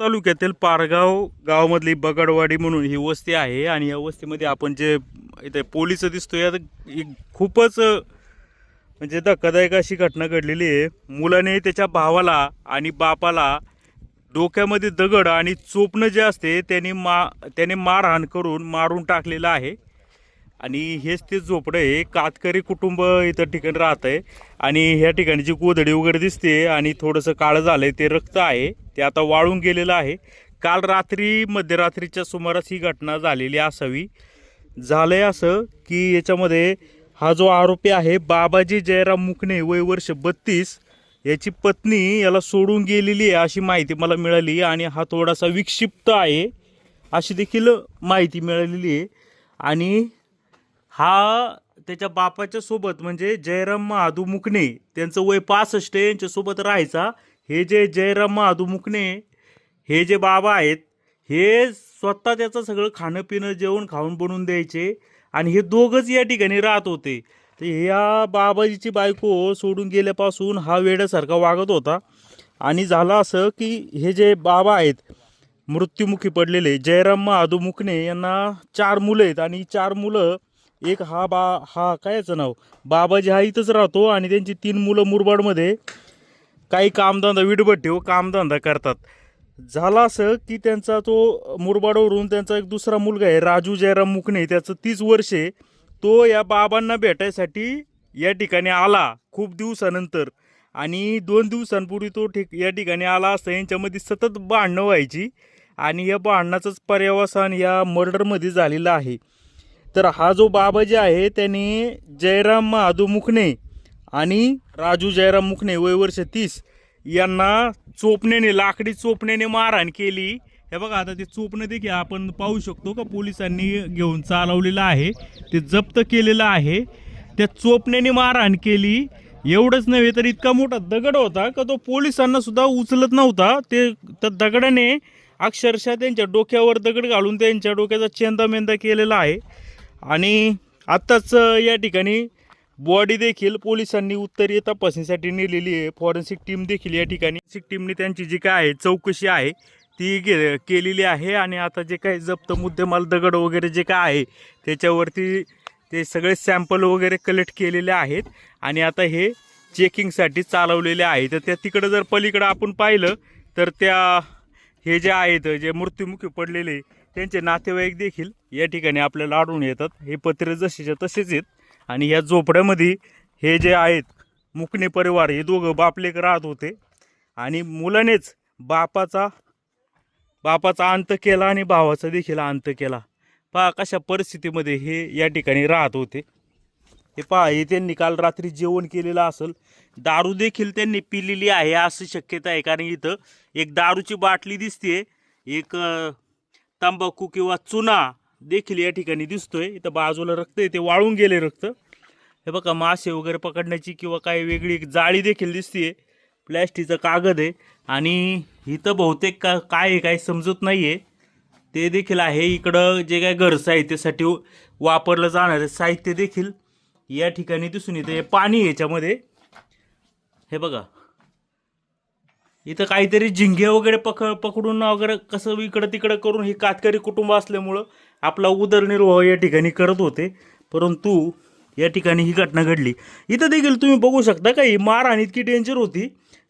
तालुक्यातील पारगाव गावामधली बगडवाडी म्हणून ही वस्ती आहे आणि या वस्तीमध्ये आपण जे इथे पोलीस दिसतोय आता खूपच म्हणजे धक्कादायक अशी घटना घडलेली आहे। मुलाने त्याच्या भावाला आणि बापाला डोक्यामध्ये दगड आणि चोपणं जे असते त्याने मारहाण करून मारून टाकलेलं आहे आणि हेच ते झोपडं आहे। कातकरी कुटुंब इथं ठिकाणी राहत आहे आणि ह्या ठिकाणी जी गोधडी वगैरे दिसते आणि थोडंसं काळं झालंय ते रक्त आहे ते आता वाळून गेलेलं आहे। काल रात्री मध्यरात्रीच्या सुमारास ही घटना झालेली असावी। झालंय असं की याच्यामध्ये हा जो आरोपी आहे बाबाजी जयराम मुकणे वय वर्ष 32 याची पत्नी याला सोडून गेलेली आहे अशी माहिती मला मिळाली आणि हा थोडासा विक्षिप्त आहे अशी देखील माहिती मिळालेली आहे। आणि हा त्याच्या बापाच्या सोबत म्हणजे जयराम महादू मुकणे त्यांचं वय 65 यांच्यासोबत राहायचा। हे जे जयराम महादू मुकणे हे जे बाबा आहेत हे स्वतः त्याचं सगळं खाणं पिणं जेवण खाऊन बनवून द्यायचे आणि हे दोघंच या ठिकाणी राहत होते। तर ह्या बाबाजीची बायको सोडून गेल्यापासून हा वेड्यासारखा वागत होता आणि झालं असं की हे जे बाबा आहेत मृत्युमुखी पडलेले जयराम महादू मुकणे यांना 4 मुलं आहेत आणि 4 मुलं एक हा काय याचं नाव बाबाजी हा इथंच राहतो आणि त्यांची 3 मुलं मुरबाडमध्ये काही कामधंदा विडभट्टीवर कामधंदा करतात। झाला असं की त्यांचा तो मुरबाडवरून त्यांचा एक दुसरा मुलगा आहे राजू जयराम मुकणे त्याचं 30 वर्षे तो या बाबांना भेटायसाठी या ठिकाणी आला खूप दिवसानंतर आणि 2 दिवसांपूर्वी तो या ठिकाणी आला असता यांच्यामध्ये सतत भांडणं व्हायची आणि या भांडणाचंच पर्यवसान या मर्डरमध्ये झालेलं आहे। तर हा जो बाबाजी आहे त्याने जयराम महादू मुकणे आणि राजू जयराम मुकणे वय वर्ष 30 यांना चोपण्याने लाकडी चोपण्याने मारहाण केली। हे बघा आता ते चोपणं देखील आपण पाहू शकतो का पोलिसांनी घेऊन चालवलेलं आहे ते जप्त केलेलं आहे। त्या चोपण्याने मारहाण केली एवढंच नव्हे तर इतका मोठा दगड होता का तो पोलिसांना सुद्धा उचलत नव्हता। ते त्या दगडाने अक्षरशः त्यांच्या डोक्यावर दगड घालून त्यांच्या डोक्याचा चेंदामेंदा केलेला आहे आणि आत्ताच या ठिकाणी बॉडी देखील पोलिसांनी उत्तरीय तपासणीसाठी नेलेली आहे। फॉरेन्सिक टीम देखील या ठिकाणी टीमने त्यांची जी काय आहे चौकशी आहे ती केलेली आहे आणि आता जे काही जप्त मुद्देमाल दगड वगैरे जे काय आहे त्याच्यावरती ते सगळे सॅम्पल वगैरे कलेक्ट केलेले आहेत आणि आता हे चेकिंगसाठी चालवलेले आहे। तर त्या तिकडं जर पलीकडं आपण पाहिलं तर हे जे आहेत जे मृत्युमुखी पडलेले त्यांचे नातेवाईक देखील या ठिकाणी आपल्याला आढळून येतात। हे पत्रे जसेच्या तसेच आहेत आणि या झोपड्यामध्ये हे जे आहेत मुकणे परिवार हे दोघं बापलेक राहत होते आणि मुलानेच बापाचा अंत केला आणि भावाचा देखील अंत केला। पहा कशा परिस्थितीमध्ये हे या ठिकाणी राहत होते। हे पहा हे त्यांनी काल रात्री जेवण केलेलं असेल दारू देखील त्यांनी पिलेली आहे अशी शक्यता आहे कारण इथं एक दारूची बाटली दिसते एक तंबाखू किंवा चुना देखील या ठिकाणी दिसतोय। इथं बाजूला रक्त आहे ते वाळून गेले रक्त। हे बघा मासे वगैरे पकडण्याची किंवा काही वेगळी जाळी देखील दिसते प्लॅस्टिकचा कागद आहे आणि इथं बहुतेक काय आहे काय समजत नाही आहे ते देखील आहे। इकडं जे काय घर साहित्यासाठी वापरलं जाणारे साहित्य देखील या ठिकाणी दिसून येते। पाणी याच्यामध्ये हे बघा इथं काहीतरी झिंगे वगैरे पकडून वगैरे कसं इकडं तिकडं करून हे कातकरी कुटुंब असल्यामुळं आपला उदरनिर्वाह या ठिकाणी करत होते परंतु या ठिकाणी ही घटना घडली। इथं देखील तुम्ही बघू शकता का ही मारहाण इतकी डेंजर होती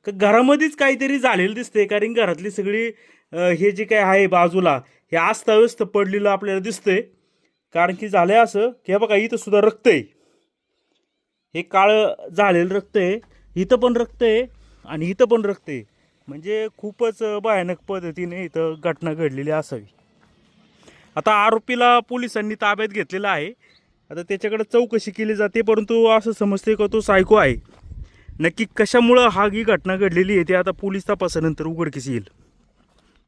का घरामध्येच काहीतरी झालेलं दिसतंय कारण घरातली सगळी हे जे काय आहे बाजूला हे अस्ताव्यस्त पडलेलं आपल्याला दिसतंय कारण की झालंय असं की हे बघा इथं सुद्धा रक्त आहे हे काळं झालेलं रक्त आहे इथं पण रक्त आहे आणि इथं पण रक्त आहे म्हणजे खूपच भयानक पद्धतीने इथं घटना घडलेली असावी। आता आरोपीला पोलिसांनी ताब्यात घेतलेला आहे आता त्याच्याकडे चौकशी केली जाते परंतु असं समजते का तो सायको आहे। नक्की कशामुळं ही घटना घडलेली आहे ते आता पोलीस तपासानंतर उघडकीस येईल।